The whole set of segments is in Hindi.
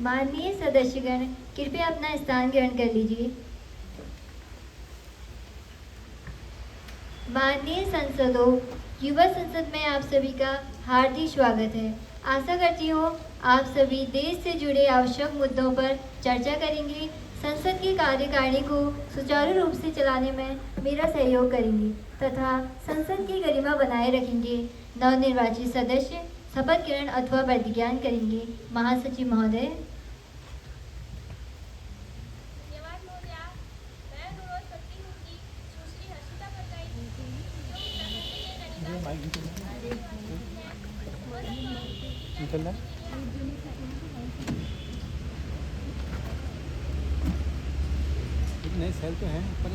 माननीय सदस्यगण, कृपया अपना स्थान ग्रहण कर लीजिए। माननीय सांसदों, युवा संसद में आप सभी का हार्दिक स्वागत है। आशा करती हूँ आप सभी देश से जुड़े आवश्यक मुद्दों पर चर्चा करेंगे, संसद की कार्यकारिणी को सुचारू रूप से चलाने में मेरा सहयोग करेंगे तथा संसद की गरिमा बनाए रखेंगे। नवनिर्वाचित सदस्य शपथ ग्रहण अथवा प्रतिज्ञा करेंगे। महासचिव महोदय। धन्यवाद महोदया। मैं अनुरोध करती हूँ कि सुश्री हर्षिता परजाई जो निकलना नए सेल तो है पर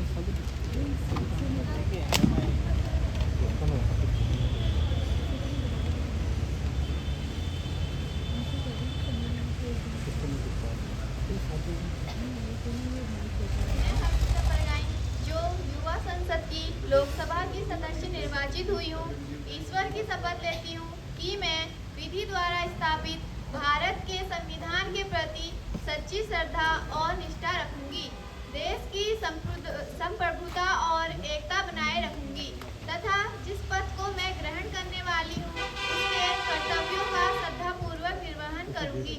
जो युवा संसद की लोकसभा की सदस्य निर्वाचित हुई हूँ, ईश्वर की शपथ लेती हूँ कि मैं विधि द्वारा स्थापित भारत के संविधान के प्रति सच्ची श्रद्धा और निष्ठा रखूंगी, देश की संप्रभुता और एकता बनाए रखूंगी तथा जिस पद को मैं ग्रहण करने वाली हूँ उसके कर्तव्यों का श्रद्धापूर्वक निर्वहन करूंगी।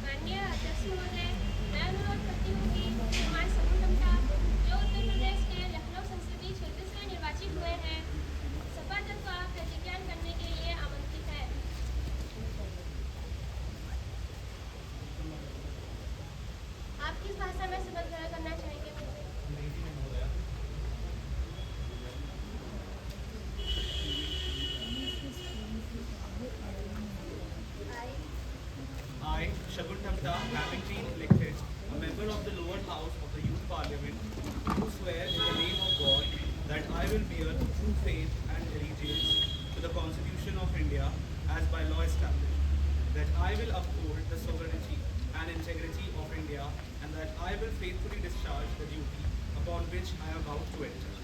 माननीय अध्यक्ष महोदय, मैं अनुरोध करती हूँ कि कुमार शगुन टम्टा जो उत्तर प्रदेश के लखनऊ संसदीय क्षेत्र से निर्वाचित हुए हैं, शपथ अथवा प्रतिज्ञा करने के लिए आमंत्रित है। आप किस भाषा में शपथ ग्रहण करना चाहेंगे? I, Shagun Thamta, having been elected a member of the lower house of the Youth Parliament, do swear in the name of God that I will bear true faith and allegiance to the Constitution of India as by law established, that I will uphold the sovereignty and integrity of India, and that I will faithfully discharge the duty upon which I am about to enter.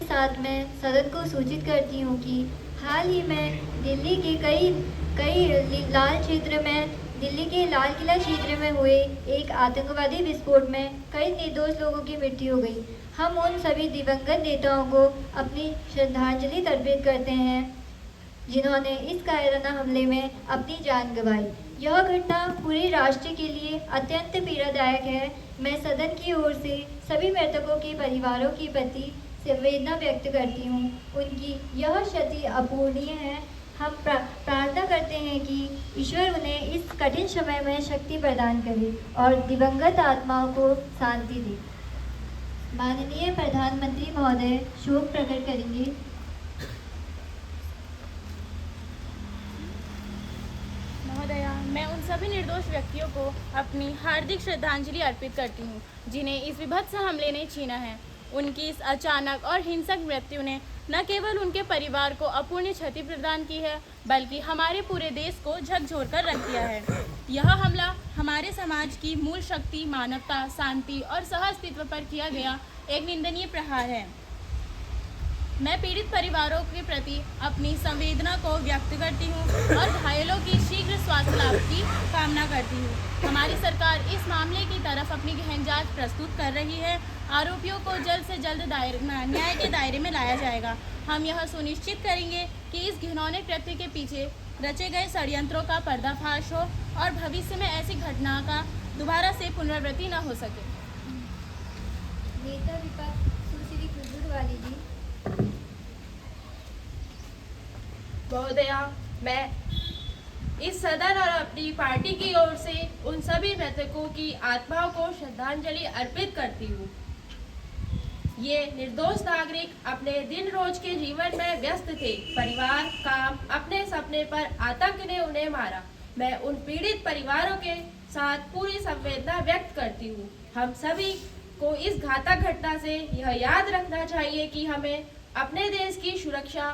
साथ मैं सदन को सूचित करती हूँ कि हाल ही में दिल्ली के कई लाल क्षेत्र में दिल्ली के लाल किला क्षेत्र में हुए एक आतंकवादी विस्फोट में कई निर्दोष लोगों की मृत्यु हो गई। हम उन सभी दिवंगत नेताओं को अपनी श्रद्धांजलि अर्पित करते हैं जिन्होंने इस कायराना हमले में अपनी जान गंवाई। यह घटना पूरे राष्ट्र के लिए अत्यंत पीड़ादायक है। मैं सदन की ओर से सभी मृतकों के परिवारों के प्रति संवेदना व्यक्त करती हूँ। उनकी यह क्षति अपूरणीय है। हम प्रार्थना करते हैं कि ईश्वर उन्हें इस कठिन समय में शक्ति प्रदान करे और दिवंगत आत्माओं को शांति दे। माननीय प्रधानमंत्री महोदय शोक प्रकट करेंगे। महोदया, मैं उन सभी निर्दोष व्यक्तियों को अपनी हार्दिक श्रद्धांजलि अर्पित करती हूँ जिन्हें इस विभत्स हमले ने छीना है। उनकी इस अचानक और हिंसक मृत्यु ने न केवल उनके परिवार को अपूर्णीय क्षति प्रदान की है बल्कि हमारे पूरे देश को झकझोर कर रख दिया है। यह हमला हमारे समाज की मूल शक्ति, मानवता, शांति और सहअस्तित्व पर किया गया एक निंदनीय प्रहार है। मैं पीड़ित परिवारों के प्रति अपनी संवेदना को व्यक्त करती हूँ और घायलों की शीघ्र स्वास्थ्य लाभ की कामना करती हूँ। हमारी सरकार इस मामले की तरफ अपनी गहन जांच प्रस्तुत कर रही है। आरोपियों को जल्द से जल्द न्याय के दायरे में लाया जाएगा। हम यह सुनिश्चित करेंगे कि इस घिनौने कृत्य के पीछे रचे गए षड्यंत्रों का पर्दाफाश हो और भविष्य में ऐसी घटना का दोबारा से पुनरावृत्ति न हो सके। नेता विपक्ष सुश्री खुशबू वाली जी। महोदया, मैं इस सदन और अपनी पार्टी की ओर से उन सभी मृतकों की आत्माओं को श्रद्धांजलि अर्पित करती हूँ। ये निर्दोष नागरिक अपने दिन रोज के जीवन में व्यस्त थे। परिवार, काम, अपने सपने पर आतंक ने उन्हें मारा। मैं उन पीड़ित परिवारों के साथ पूरी संवेदना व्यक्त करती हूँ। हम सभी को इस घातक घटना से यह याद रखना चाहिए कि हमें अपने देश की सुरक्षा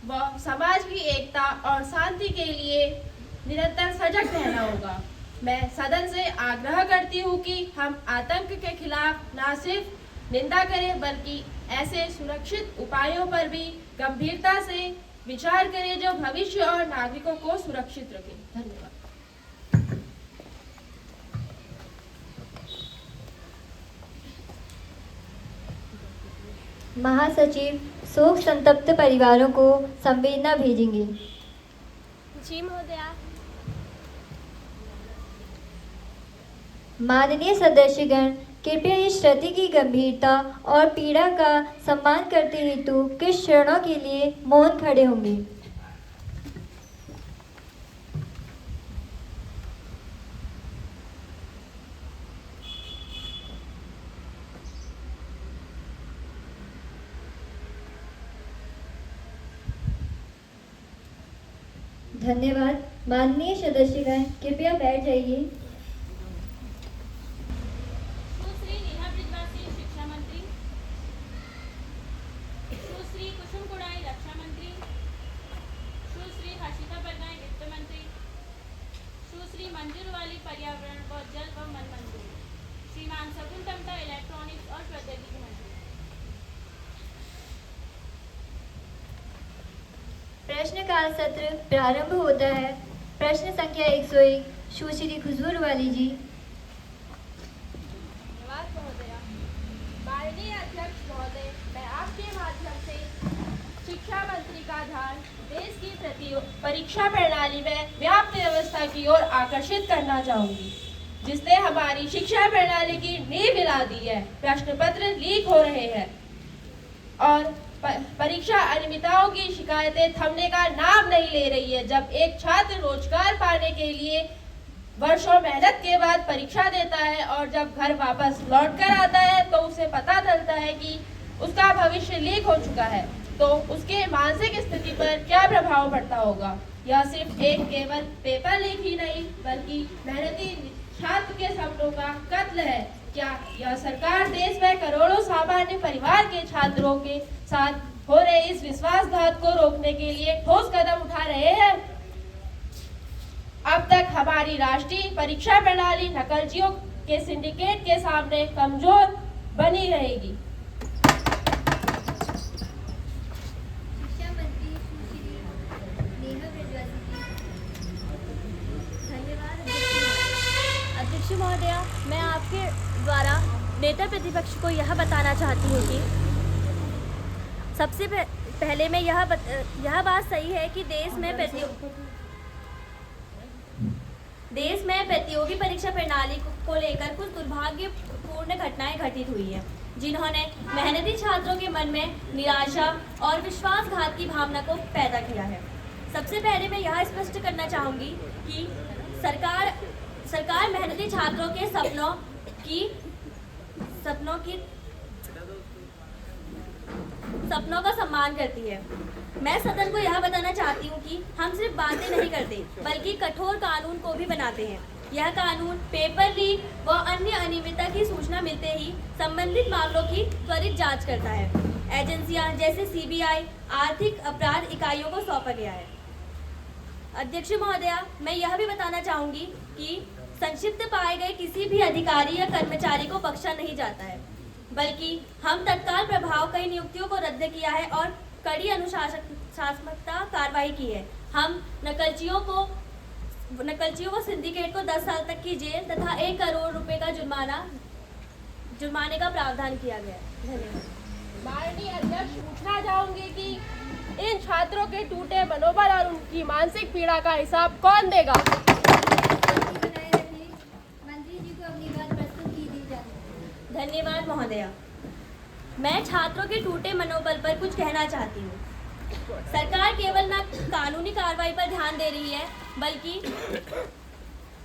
व समाज की एकता और शांति के लिए निरंतर सजग रहना होगा। मैं सदन से आग्रह करती हूँ कि हम आतंक के खिलाफ न सिर्फ निंदा करें बल्कि ऐसे सुरक्षित उपायों पर भी गंभीरता से विचार करें जो भविष्य और नागरिकों को सुरक्षित रखें। धन्यवाद। महासचिव शोक संतप्त परिवारों को संवेदना भेजेंगे। जी महोदया। माननीय सदस्यगण, कृपया इस क्षति की गंभीरता और पीड़ा का सम्मान करते हेतु कुछ क्षणों के लिए मौन खड़े होंगे। धन्यवाद। माननीय सदस्यगण, कृपया बैठ जाइए। सुश्री नेहा ब्रिजवासी शिक्षा मंत्री, सुश्री कुसुम कुड़ाई रक्षा मंत्री, सुश्री हर्षिता बरगाई वित्त मंत्री, सुश्री मंजूर वाली पर्यावरण व जल व वन मंत्री, श्रीमान शगुन टमटा इलेक्ट्रॉनिक्स और प्रौद्योगिकी मंत्री। प्रश्नकाल सत्र प्रारंभ होता है। प्रश्न संख्या 101, सुश्री खुशबू वाली जी। धन्यवाद महोदया। माननीय अध्यक्ष महोदय, मैं आपके माध्यम से शिक्षा मंत्री का ध्यान देश की परीक्षा प्रणाली में व्याप्त व्यवस्था की ओर आकर्षित करना चाहूंगी, जिसने हमारी शिक्षा प्रणाली की नींव हिला दी है। प्रश्न पत्र लीक हो रहे हैं और परीक्षा अनियमितताओं की शिकायतें थमने का नाम नहीं ले रही है। जब एक छात्र रोजगार पाने के लिए वर्षों मेहनत के बाद परीक्षा देता है और जब घर वापस लौट कर आता है तो उसे पता चलता है कि उसका भविष्य लीक हो चुका है, तो उसके मानसिक स्थिति पर क्या प्रभाव पड़ता होगा। यह सिर्फ एक केवल पेपर लीक ही नहीं बल्कि मेहनती छात्र के सपनों का कत्ल है। क्या यह सरकार देश में करोड़ों सामान्य परिवार के छात्रों के साथ हो रहे इस विश्वासघात को रोकने के लिए ठोस कदम उठा रहे हैं? अब तक हमारी राष्ट्रीय परीक्षा प्रणाली नकलचियों के सिंडिकेट के सामने कमजोर बनी रहेगी। शिक्षा मंत्री सुश्री नेहा ब्रिजवासी जी। धन्यवाद अध्यक्ष महोदया, मैं आपके द्वारा नेता प्रतिपक्ष को यह बताना चाहती हूँ कि सबसे पहले मैं यह बात सही है कि देश में प्रतियोगी परीक्षा प्रणाली को लेकर कुछ दुर्भाग्यपूर्ण घटनाएं घटित हुई हैं, जिन्होंने मेहनती छात्रों के मन में निराशा और विश्वासघात की भावना को पैदा किया है। सबसे पहले मैं यह स्पष्ट करना चाहूँगी कि सरकार मेहनती छात्रों के सपनों का सम्मान करती है। मैं सदन को यह बताना चाहती हूँ कि हम सिर्फ बातें नहीं करते बल्कि कठोर कानून को भी बनाते हैं। यह कानून पेपर लीक व अन्य अनियमितता की सूचना मिलते ही संबंधित मामलों की त्वरित जांच करता है। एजेंसियां जैसे सीबीआई आर्थिक अपराध इकाइयों को सौंपा गया है। अध्यक्ष महोदया, मैं यह भी बताना चाहूँगी कि संक्षिप्त पाए गए किसी भी अधिकारी या कर्मचारी को बख्शा नहीं जाता है, बल्कि हम तत्काल प्रभाव कई नियुक्तियों को रद्द किया है और कड़ी अनुशासनात्मक कार्रवाई की है। हम नकलचियों व सिंडिकेट को 10 साल तक की जेल तथा 1 करोड़ रुपए का जुर्माने का प्रावधान किया गया है। धन्यवाद। माननीय अध्यक्ष, पूछना चाहूंगी कि इन छात्रों के टूटे मनोबल और उनकी मानसिक पीड़ा का हिसाब कौन देगा? मंत्री जी को अपनी बात प्रस्तुत कीजिए जाए। धन्यवाद महोदया। मैं छात्रों के टूटे मनोबल पर कुछ कहना चाहती हूँ। सरकार केवल न कानूनी कार्रवाई पर ध्यान दे रही है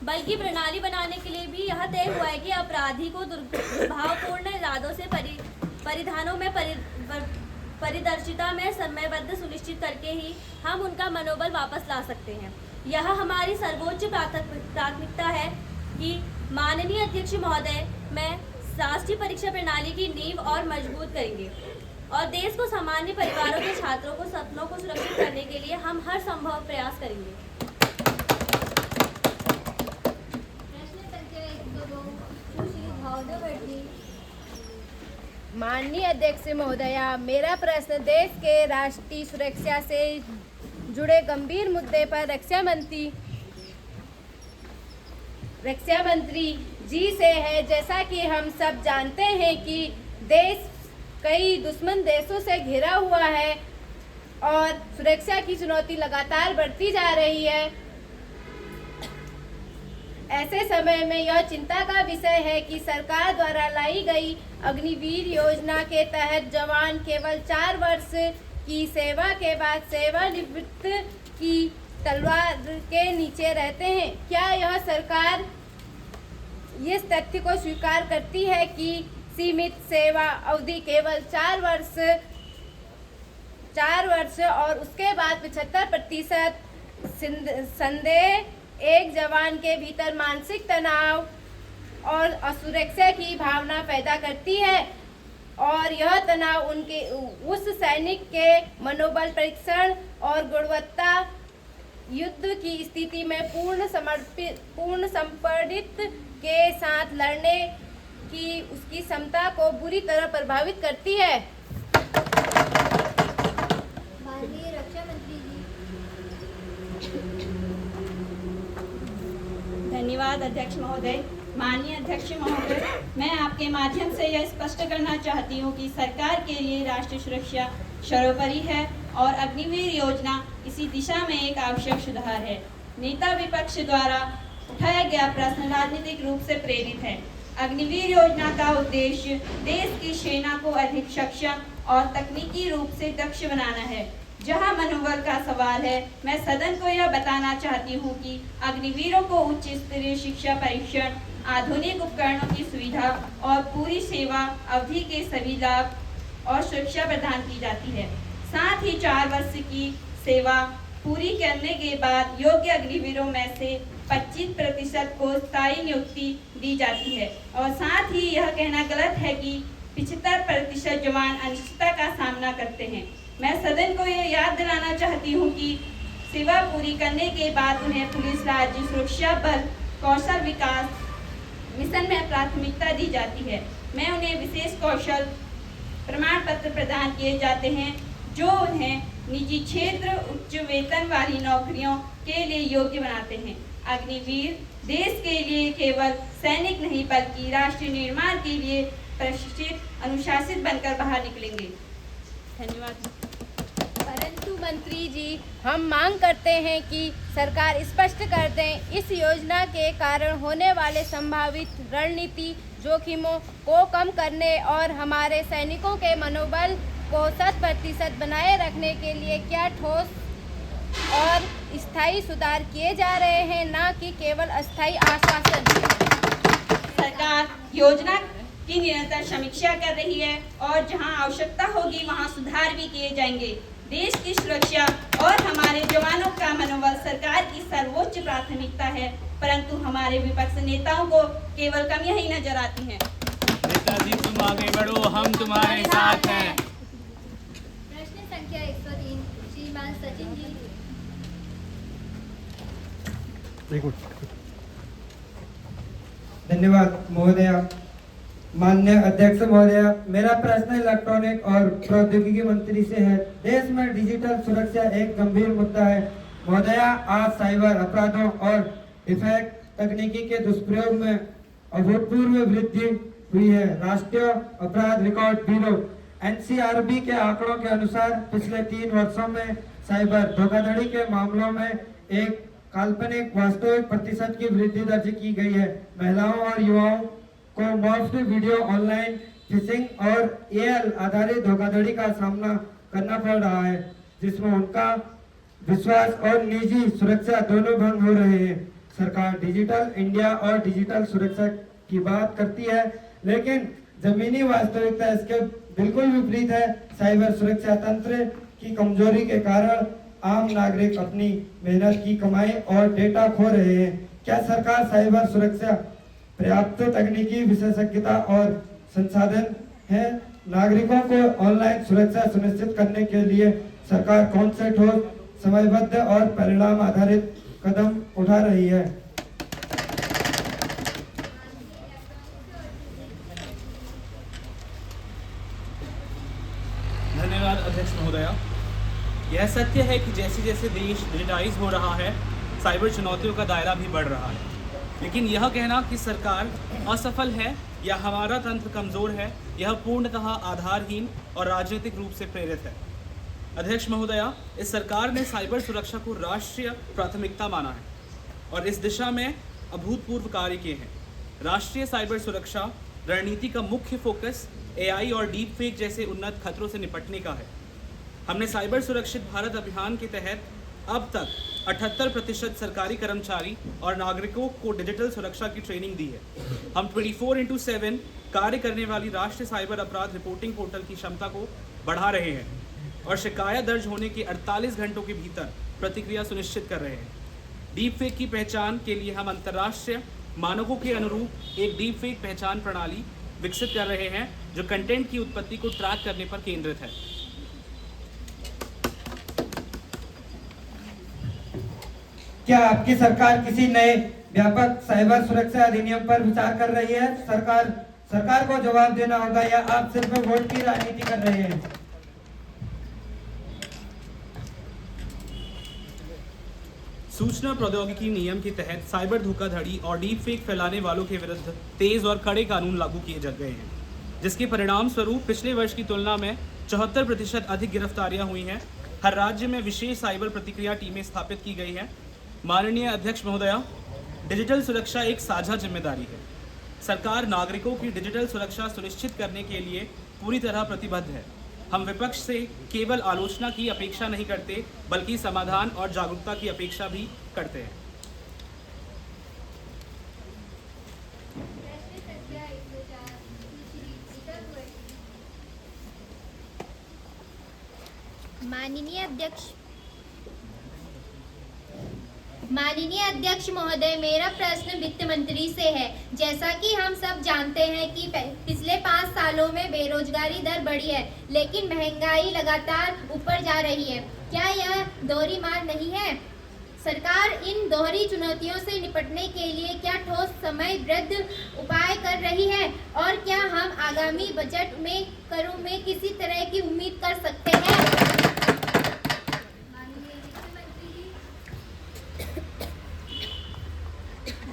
बल्कि प्रणाली बनाने के लिए भी यह तय हुआ है कि अपराधी को दुर्भावपूर्ण इरादों से परिधानों में पारदर्शिता में समयबद्ध सुनिश्चित करके ही हम उनका मनोबल वापस ला सकते हैं। यह हमारी सर्वोच्च प्राथमिकता है कि माननीय अध्यक्ष महोदय मैं राष्ट्रीय परीक्षा प्रणाली की नींव और मजबूत करेंगे और देश को सामान्य परिवारों के छात्रों को सपनों को सुरक्षित करने के लिए हम हर संभव प्रयास करेंगे। प्रश्न संख्या 102 सुश्री भावना भट्टी। माननीय अध्यक्ष महोदया, मेरा प्रश्न देश के राष्ट्रीय सुरक्षा से जुड़े गंभीर मुद्दे पर रक्षा मंत्री जी से है। जैसा कि हम सब जानते हैं कि देश कई दुश्मन देशों से घिरा हुआ है और सुरक्षा की चुनौती लगातार बढ़ती जा रही है। ऐसे समय में यह चिंता का विषय है कि सरकार द्वारा लाई गई अग्निवीर योजना के तहत जवान केवल 4 वर्ष की सेवा के बाद सेवानिवृत्त की तलवार के नीचे रहते हैं। क्या यह सरकार इस तथ्य को स्वीकार करती है कि सीमित सेवा अवधि केवल 4 वर्ष और उसके बाद 75% संदेह एक जवान के भीतर मानसिक तनाव और असुरक्षा की भावना पैदा करती है और यह तनाव उनके उस सैनिक के मनोबल परीक्षण और गुणवत्ता युद्ध की स्थिति में पूर्ण समर्पित के साथ लड़ने की उसकी क्षमता को बुरी तरह प्रभावित करती है। माननीय रक्षा मंत्री जी। धन्यवाद अध्यक्ष महोदय। माननीय अध्यक्ष महोदय, मैं आपके माध्यम से यह स्पष्ट करना चाहती हूँ कि सरकार के लिए राष्ट्रीय सुरक्षा सर्वोपरि है और अग्निवीर योजना इसी दिशा में एक आवश्यक सुधार है। नेता विपक्ष द्वारा उठाया गया प्रश्न राजनीतिक रूप से प्रेरित है। अग्निवीर योजना का उद्देश्य देश की सेना को अधिक सक्षम और तकनीकी रूप से दक्ष बनाना है। जहां मनोबल का सवाल है, मैं सदन को यह बताना चाहती हूं कि अग्निवीरों को उच्च स्तरीय शिक्षा परीक्षण, आधुनिक उपकरणों की सुविधा और पूरी सेवा अवधि के सभी लाभ और सुरक्षा प्रदान की जाती है। साथ ही 4 वर्ष की सेवा पूरी करने के बाद योग्य अग्निवीरों में से 25% को स्थायी नियुक्ति दी जाती है और साथ ही यह कहना गलत है कि 75% जवान अनिश्चितता का सामना करते हैं। मैं सदन को यह याद दिलाना चाहती हूं कि सेवा पूरी करने के बाद उन्हें पुलिस, राज्य सुरक्षा बल, कौशल विकास मिशन में प्राथमिकता दी जाती है। मैं उन्हें विशेष कौशल प्रमाण पत्र प्रदान किए जाते हैं जो उन्हें निजी क्षेत्र उच्च वेतन वाली नौकरियों के लिए योग्य बनाते हैं। अग्निवीर देश के लिए केवल सैनिक नहीं बल्कि राष्ट्र निर्माण के लिए प्रशिक्षित, अनुशासित बनकर बाहर निकलेंगे। धन्यवाद। परंतु मंत्री जी, हम मांग करते हैं कि सरकार स्पष्ट कर दें इस योजना के कारण होने वाले संभावित रणनीति जोखिमों को कम करने और हमारे सैनिकों के मनोबल को 100% बनाए रखने के लिए क्या ठोस और स्थायी सुधार किए जा रहे हैं, ना कि केवल अस्थायी आश्वासन। सरकार योजना की निरंतर समीक्षा कर रही है और जहां आवश्यकता होगी वहां सुधार भी किए जाएंगे। देश की सुरक्षा और हमारे जवानों का मनोबल सरकार की सर्वोच्च प्राथमिकता है, परंतु हमारे विपक्ष नेताओं को केवल कमियां ही नजर आती हैं। नेताजी तुम आगे बढ़ो, हम तुम्हारे साथ हैं। प्रश्न संख्या 103 श्रीमान सचिन जी। धन्यवाद महोदया। माननीय अध्यक्ष महोदय, मेरा प्रश्न इलेक्ट्रॉनिक और प्रौद्योगिकी मंत्री से है। देश में डिजिटल सुरक्षा एक गंभीर मुद्दा है महोदया। आज साइबर अपराधों और डिफेक्ट तकनीकी के दुष्प्रयोग में अभूतपूर्व वृद्धि हुई है। राष्ट्रीय अपराध रिकॉर्ड ब्यूरो NCRB के आंकड़ों के अनुसार पिछले 3 वर्षों में साइबर धोखाधड़ी के मामलों में एक काल्पनिक वास्तविक प्रतिशत की वृद्धि दर्ज की गई है। महिलाओं और युवाओं को मुफ्त वीडियो, ऑनलाइन फिशिंग और AL आधारित धोखाधड़ी का सामना करना पड़ रहा है, जिसमें उनका विश्वास और निजी सुरक्षा दोनों भंग हो रहे हैं। सरकार डिजिटल इंडिया और डिजिटल सुरक्षा की बात करती है, लेकिन जमीनी वास्तविकता इसके बिल्कुल विपरीत है। साइबर सुरक्षा तंत्र की कमजोरी के कारण आम नागरिक अपनी मेहनत की कमाई और डेटा खो रहे हैं। क्या सरकार साइबर सुरक्षा पर्याप्त तकनीकी विशेषज्ञता और संसाधन है? नागरिकों को ऑनलाइन सुरक्षा सुनिश्चित करने के लिए सरकार कौन से ठोस, समयबद्ध और परिणाम आधारित कदम उठा रही है? धन्यवाद अध्यक्ष महोदया। यह सत्य है कि जैसे जैसे देश डिजिटाइज हो रहा है, साइबर चुनौतियों का दायरा भी बढ़ रहा है। लेकिन यह कहना कि सरकार असफल है या हमारा तंत्र कमज़ोर है, यह पूर्णतः आधारहीन और राजनीतिक रूप से प्रेरित है। अध्यक्ष महोदया, इस सरकार ने साइबर सुरक्षा को राष्ट्रीय प्राथमिकता माना है और इस दिशा में अभूतपूर्व कार्य किए हैं। राष्ट्रीय साइबर सुरक्षा रणनीति का मुख्य फोकस AI और डीप फेक जैसे उन्नत खतरों से निपटने का है। हमने साइबर सुरक्षित भारत अभियान के तहत अब तक 78% सरकारी कर्मचारी और नागरिकों को डिजिटल सुरक्षा की ट्रेनिंग दी है। हम 24/7 कार्य करने वाली राष्ट्रीय साइबर अपराध रिपोर्टिंग पोर्टल की क्षमता को बढ़ा रहे हैं और शिकायत दर्ज होने के 48 घंटों के भीतर प्रतिक्रिया सुनिश्चित कर रहे हैं। डीप फेक की पहचान के लिए हम अंतर्राष्ट्रीय मानकों के अनुरूप एक डीप फेक पहचान प्रणाली विकसित कर रहे हैं जो कंटेंट की उत्पत्ति को ट्रैक करने पर केंद्रित है। क्या आपकी सरकार किसी नए व्यापक साइबर सुरक्षा अधिनियम पर विचार कर रही है? सरकार को जवाब देना होगा या आप सिर्फ वोट की राजनीति कर रहे हैं? सूचना प्रौद्योगिकी नियम के तहत साइबर धोखाधड़ी और डीप फेक फैलाने वालों के विरुद्ध तेज और कड़े कानून लागू किए जा गए हैं, जिसके परिणाम स्वरूप पिछले वर्ष की तुलना में 74% अधिक गिरफ्तारियां हुई हैं। हर राज्य में विशेष साइबर प्रतिक्रिया टीमें स्थापित की गई हैं। माननीय अध्यक्ष महोदया, डिजिटल सुरक्षा एक साझा जिम्मेदारी है। सरकार नागरिकों की डिजिटल सुरक्षा सुनिश्चित करने के लिए पूरी तरह प्रतिबद्ध है। हम विपक्ष से केवल आलोचना की अपेक्षा नहीं करते, बल्कि समाधान और जागरूकता की अपेक्षा भी करते हैं। माननीय अध्यक्ष महोदय, मेरा प्रश्न वित्त मंत्री से है। जैसा कि हम सब जानते हैं कि पिछले 5 सालों में बेरोजगारी दर बढ़ी है, लेकिन महंगाई लगातार ऊपर जा रही है। क्या यह दोहरी मार नहीं है? सरकार इन दोहरी चुनौतियों से निपटने के लिए क्या ठोस समयबद्ध उपाय कर रही है और क्या हम आगामी बजट में करों में किसी तरह की उम्मीद कर सकते हैं?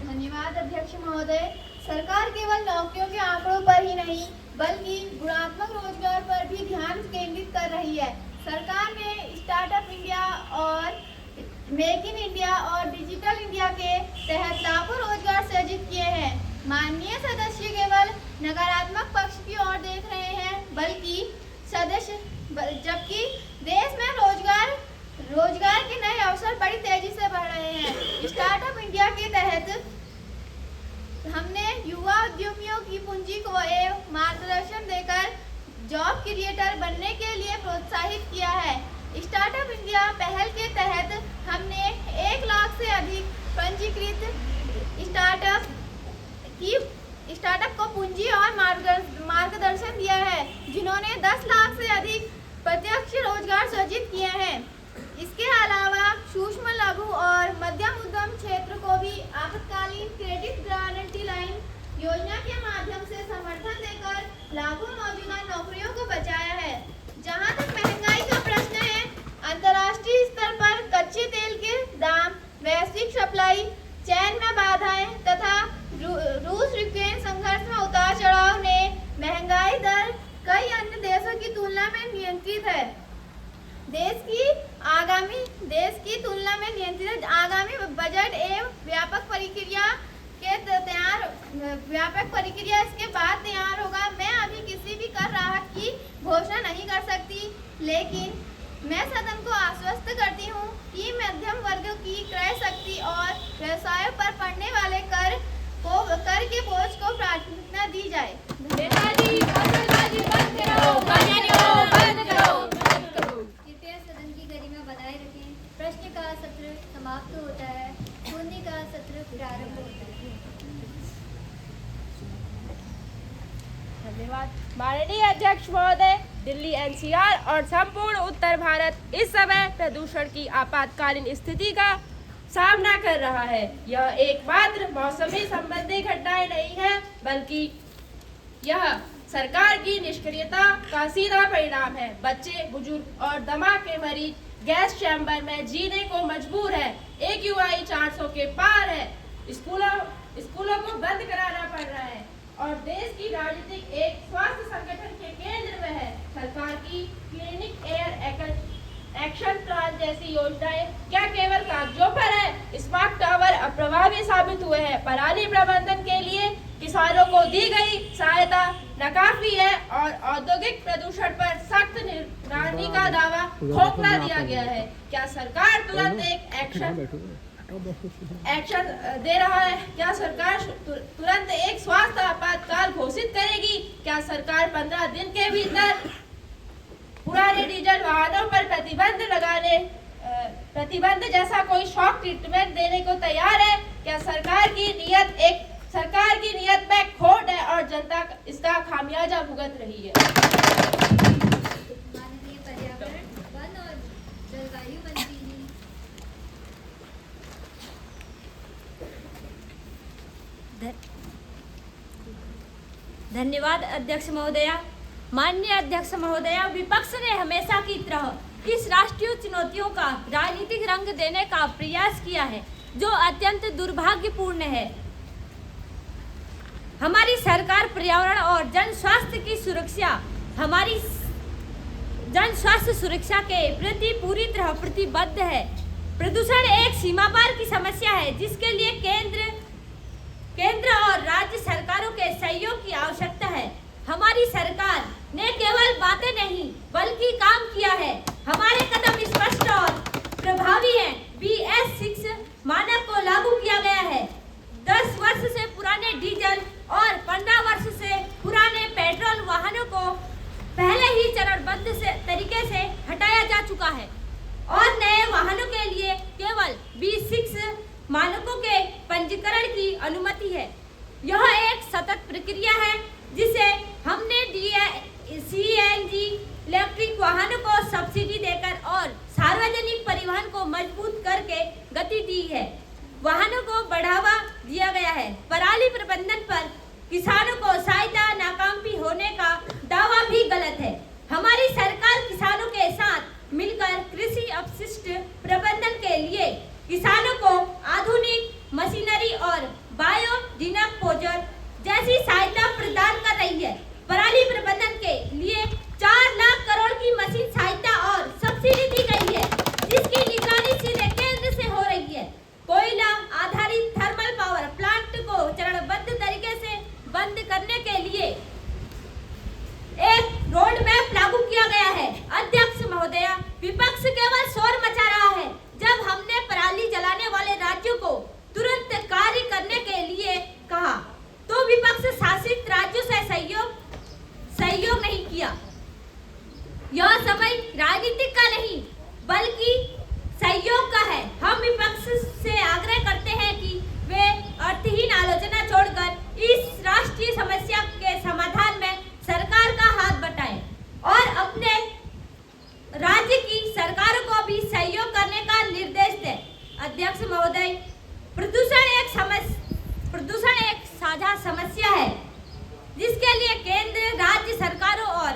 धन्यवाद अध्यक्ष महोदय। सरकार केवल नौकरियों के आंकड़ों पर ही नहीं, बल्कि गुणात्मक रोजगार पर भी ध्यान केंद्रित कर रही है। सरकार ने स्टार्टअप इंडिया और मेक इन इंडिया और डिजिटल इंडिया के तहत लाखों रोजगार सृजित किए हैं। माननीय सदस्य केवल नकारात्मक पक्ष की ओर देख रहे हैं, जबकि देश में रोजगार के नए अवसर बड़ी तेजी से बढ़ रहे हैं। स्टार्टअप इंडिया के तहत हमने युवा उद्यमियों की पूंजी को एवं मार्गदर्शन देकर जॉब क्रिएटर बनने के लिए प्रोत्साहित किया है। स्टार्टअप इंडिया पहल के तहत हमने 1 लाख से अधिक पंजीकृत स्टार्टअप को पूंजी और मार्गदर्शन दिया है, जिन्होंने 10 लाख से अधिक प्रत्यक्ष रोजगार सृजित किए हैं। इसके अलावा सूक्ष्म, लघु और मध्यम उद्यम क्षेत्र को भी आपातकालीन क्रेडिट गारंटी लाइन योजना के माध्यम से समर्थन देकर लाखों मौजूदा नौकरियों को बचाया है। जहां तक महंगाई का प्रश्न है, अंतर्राष्ट्रीय स्तर पर कच्चे तेल के दाम, वैश्विक सप्लाई चेन में बाधाएं तथा रूस यूक्रेन संघर्ष में उतार चढ़ाव ने महंगाई दर कई अन्य देशों की तुलना में नियंत्रित है। देश की तुलना में नियंत्रित आगामी बजट एवं व्यापक प्रक्रिया इसके बाद तैयार होगा। मैं अभी किसी भी कर राहत की घोषणा नहीं कर सकती, लेकिन मैं सदन को आश्वस्त करती हूँ कि मध्यम वर्ग की क्रय शक्ति और व्यवसायों पर पड़ने वाले कर के बोझ को प्राथमिकता दी जाए। प्रारंभ होता है। धन्यवाद। माननीय अध्यक्ष महोदय, दिल्ली एनसीआर और संपूर्ण उत्तर भारत इस समय प्रदूषण की आपातकालीन स्थिति का सामना कर रहा है। यह एकमात्र मौसमी संबंधी घटनाएं नहीं है, बल्कि यह सरकार की निष्क्रियता का सीधा परिणाम है। बच्चे, बुजुर्ग और दमा के मरीज गैस चैम्बर में जीने को मजबूर है। AQI 400 के पार है। स्कूलों को बंद कराना पड़ रहा है और देश की राजनीतिक एक स्वास्थ्य संगठन के केंद्र में है। सरकार की क्लिनिक एयर एक्शन प्लान जैसी योजनाएं क्या केवल कागजों पर है? स्मार्ट टावर अप्रभावी साबित हुए हैं। पराली प्रबंधन के लिए किसानों को दी गई सहायता नाकाफी है और औद्योगिक प्रदूषण पर सख्त निगरानी का दावा खोखला दिया गया है। क्या सरकार तुरंत एक एक्शन दे रहा है? क्या सरकार तुरंत एक स्वास्थ्य आपातकाल घोषित करेगी? क्या सरकार 15 दिन के भीतर पुराने डीजल वाहनों पर प्रतिबंध जैसा कोई शॉक ट्रीटमेंट देने को तैयार है? क्या सरकार की नीयत में खोट है और जनता इसका खामियाजा भुगत रही है? माननीय पर्यावरण, वन और जलवायु मंत्री जी। धन्यवाद अध्यक्ष महोदया। माननीय अध्यक्ष महोदया, विपक्ष ने हमेशा की तरह इस राष्ट्रीय चुनौतियों का राजनीतिक रंग देने का प्रयास किया है, जो अत्यंत दुर्भाग्यपूर्ण है। हमारी सरकार पर्यावरण और जन स्वास्थ्य सुरक्षा के प्रति पूरी तरह प्रतिबद्ध है। प्रदूषण एक सीमा पार की समस्या है, जिसके लिए केंद्र और राज्य सरकारों के सहयोग की आवश्यकता है। हमारी सरकार ने केवल बातें नहीं बल्कि काम किया है। हमारे कदम स्पष्ट और प्रभावी हैं। BS6 मानक को लागू किया गया है। 10 वर्ष से पुराने डीजल और 15 वर्ष से पुराने पेट्रोल वाहनों को पहले ही चरणबद्ध तरीके से हटाया जा चुका है और नए वाहनों के लिए केवल B6 मानकों के पंजीकरण की अनुमति है। यह एक सतत प्रक्रिया है, जिसे हमने CNG इलेक्ट्रिक वाहनों को सब्सिडी देकर और सार्वजनिक परिवहन को मजबूत करके गति दी है। वाहनों को बढ़ावा दिया गया है। पराली प्रबंधन पर किसानों को सहायता नाकामी होने का दावा भी गलत है। हमारी सरकार किसानों के साथ मिलकर कृषि अपशिष्ट प्रबंधन के लिए किसानों को आधुनिक मशीनरी और बायोडिनपोजर जैसी सहायता प्रदान कर रही है। पराली प्रबंधन के लिए 4 लाख करोड़ की मशीन सहायता और सब्सिडी दी गई है, जिसकी निगरानी सीधे केंद्र से हो रही है। कोयला आधारित थर्मल पावर प्लांट को चरणबद्ध तरीके से बंद करने के लिए एक रोड मैप लागू किया गया है। अध्यक्ष महोदया, विपक्ष केवल शोर मचा रहा है। जब हमने पराली जलाने वाले राज्यों को तुरंत कार्य करने के लिए कहा, तो विपक्ष शासित राज्यों से सहयोग नहीं किया। यह समय राजनीतिक का नहीं बल्कि सहयोग का है। हम विपक्ष से आग्रह करते हैं कि वे अर्थहीन आलोचना छोड़कर इस राष्ट्रीय समस्या के समाधान में सरकार का हाथ बटाएं और अपने राज्य की सरकारों को भी सहयोग करने का निर्देश दें। अध्यक्ष महोदय, प्रदूषण एक साझा समस्या है, जिसके लिए केंद्र, राज्य सरकारों और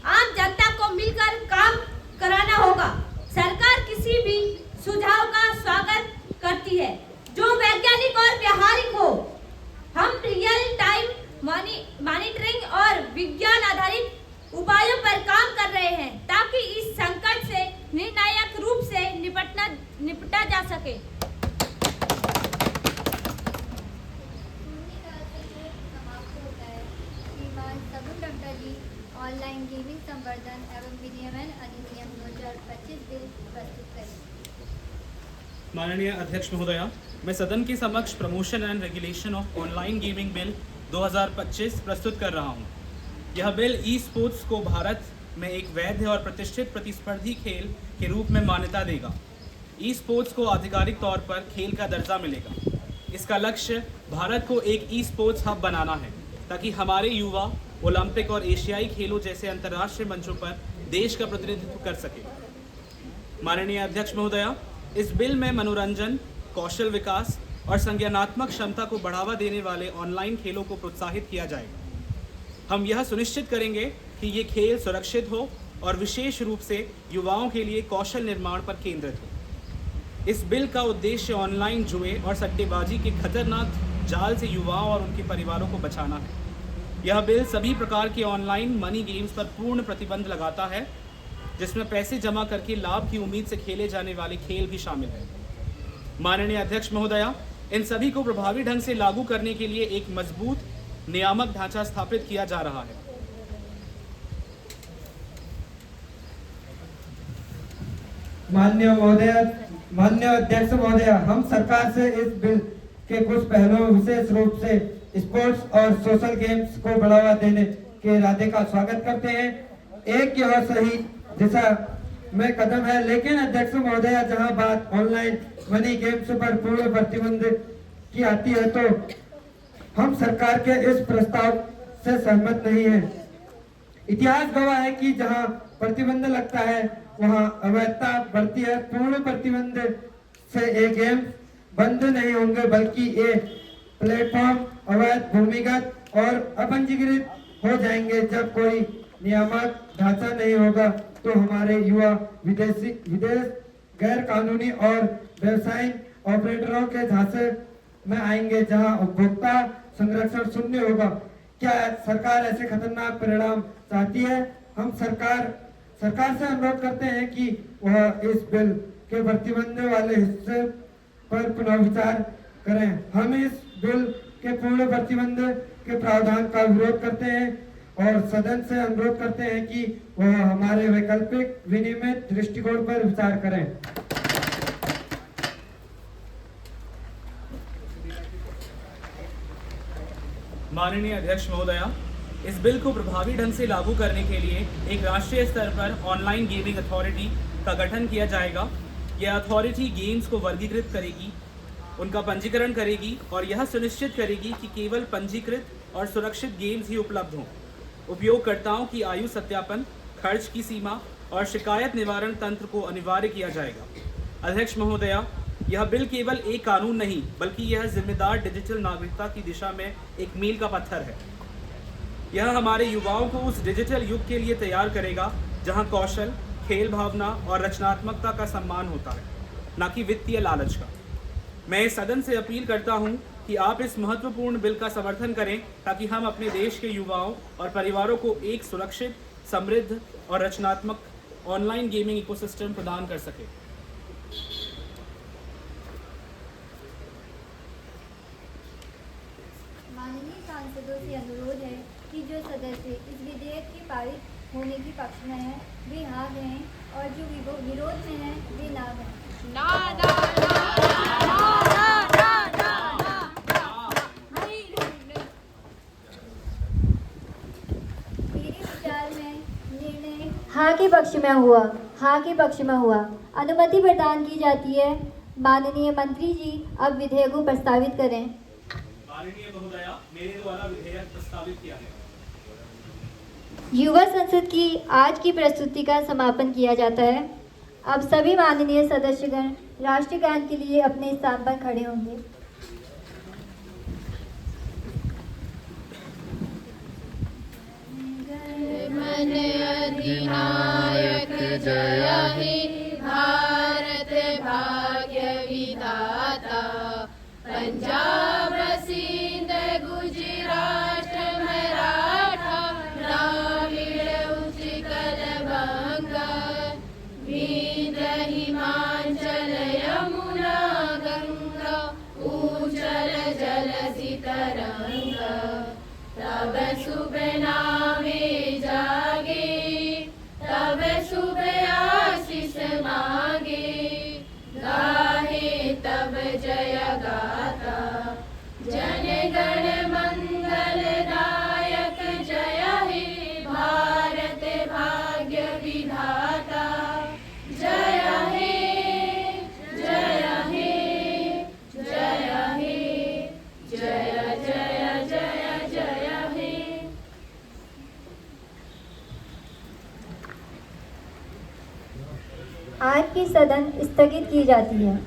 आम जनता को मिलकर काम कराना होगा। सरकार किसी भी सुझाव का स्वागत करती है जो वैज्ञानिक और व्यावहारिक हो। हम रियल टाइम मॉनिटरिंग और विज्ञान आधारित उपायों पर काम कर रहे हैं, ताकि इस संकट से निर्णायक रूप से निपटा जा सके। ऑनलाइन गेमिंग संवर्धन एवं विनियमन अधिनियम 2025 बिल प्रस्तुत करें। माननीय अध्यक्ष महोदया, मैं सदन के समक्ष promotion and regulation of online gaming bill 2025 प्रस्तुत कर रहा हूं। यह बिल ई स्पोर्ट्स को भारत में एक वैध और प्रतिष्ठित प्रतिस्पर्धी खेल के रूप में मान्यता देगा। ई स्पोर्ट्स को आधिकारिक तौर पर खेल का दर्जा मिलेगा। इसका लक्ष्य भारत को एक ई स्पोर्ट्स हब बनाना है ताकि हमारे युवा ओलंपिक और एशियाई खेलों जैसे अंतर्राष्ट्रीय मंचों पर देश का प्रतिनिधित्व कर सके। माननीय अध्यक्ष महोदया, इस बिल में मनोरंजन, कौशल विकास और संज्ञानात्मक क्षमता को बढ़ावा देने वाले ऑनलाइन खेलों को प्रोत्साहित किया जाएगा। हम यह सुनिश्चित करेंगे कि ये खेल सुरक्षित हो और विशेष रूप से युवाओं के लिए कौशल निर्माण पर केंद्रित हो। इस बिल का उद्देश्य ऑनलाइन जुए और सट्टेबाजी के खतरनाक जाल से युवाओं और उनके परिवारों को बचाना है। यह बिल सभी प्रकार के ऑनलाइन मनी गेम्स पर पूर्ण प्रतिबंध लगाता है, जिसमें पैसे जमा करके लाभ की उम्मीद से खेले जाने वाले खेल भी शामिल हैं। माननीय अध्यक्ष महोदया, इन सभी को प्रभावी ढंग से लागू करने के लिए एक मजबूत नियामक ढांचा स्थापित किया जा रहा है। माननीय अध्यक्ष महोदय, हम सरकार से इस बिल के कुछ पहलुओं, विशेष रूप से स्पोर्ट्स और सोशल गेम्स को बढ़ावा देने के इरादे का स्वागत करते हैं। एक यह सही दिशा में कदम है, लेकिन अध्यक्ष महोदय, जहां बात ऑनलाइन मनी गेम्स पर पूर्ण प्रतिबंध की आती है तो हम सरकार के इस प्रस्ताव से सहमत नहीं है। इतिहास गवाह है कि जहां प्रतिबंध लगता है वहां अवैधता बढ़ती है। पूर्ण प्रतिबंध से ये गेम बंद नहीं होंगे, बल्कि ये प्लेटफॉर्म अवैध, भूमिगत और अपंजीकृत हो जाएंगे। जब कोई नियामक ढांचा नहीं होगा तो हमारे युवा विदेश गैर कानूनी और व्यवसायिक ऑपरेटरों के झांसे में आएंगे, जहां उपभोक्ता संरक्षण शून्य होगा। क्या सरकार ऐसे खतरनाक परिणाम चाहती है? हम सरकार से अनुरोध करते हैं कि वह इस बिल के प्रतिबंध वाले हिस्से पर पुनः विचार करें। हम इस बिल के पूर्ण प्रतिबंध के प्रावधान का विरोध करते हैं और सदन से अनुरोध करते हैं कि वह हमारे वैकल्पिक विनियमित दृष्टिकोण पर विचार करें। माननीय अध्यक्ष महोदया, इस बिल को प्रभावी ढंग से लागू करने के लिए एक राष्ट्रीय स्तर पर ऑनलाइन गेमिंग अथॉरिटी का गठन किया जाएगा। यह अथॉरिटी गेम्स को वर्गीकृत करेगी, उनका पंजीकरण करेगी और यह सुनिश्चित करेगी कि केवल पंजीकृत और सुरक्षित गेम्स ही उपलब्ध हों। उपयोगकर्ताओं की आयु सत्यापन, खर्च की सीमा और शिकायत निवारण तंत्र को अनिवार्य किया जाएगा। अध्यक्ष महोदया, यह बिल केवल एक कानून नहीं, बल्कि यह जिम्मेदार डिजिटल नागरिकता की दिशा में एक मील का पत्थर है। यह हमारे युवाओं को उस डिजिटल युग के लिए तैयार करेगा जहां कौशल, खेल भावना और रचनात्मकता का सम्मान होता है, न कि वित्तीय लालच का। मैं इस सदन से अपील करता हूं कि आप इस महत्वपूर्ण बिल का समर्थन करें ताकि हम अपने देश के युवाओं और परिवारों को एक सुरक्षित, समृद्ध और रचनात्मक ऑनलाइन गेमिंग इकोसिस्टम प्रदान कर सकें। माननीय सांसदों से अनुरोध है कि जो सदस्य इस विधेयक के पारित होने के पक्ष में हैं वे हाँ कहें और जो विरोध में हैं वे ना कहें। मेरे विचार में निर्णय हाँ के पक्ष में हुआ। अनुमति प्रदान की जाती है। माननीय मंत्री जी अब विधेयक को प्रस्तावित करें। माननीय महोदया, मेरे द्वारा विधेयक प्रस्तावित किया है। युवा संसद की आज की प्रस्तुति का समापन किया जाता है। अब सभी माननीय सदस्यगण राष्ट्रगान के लिए अपने स्थान पर खड़े होंगे। मन अधिनायक जय हे भारत भाग्य विधाता, पंजाब सिंध गुजरात मराठा द्राविड़ उत्कल बंगा, विंध्य हिमाचल यमुना गंगा, उज्जल जलधि तरंगा, तब शुभ नामे जागे, तब शुभ आशीष मांगे, गाहे तब जय गाथा, जन गण मंगल दायक जय हे भारत भाग्य विधाता, जय हे जय हे जय हे। आज की सदन स्थगित की जाती है।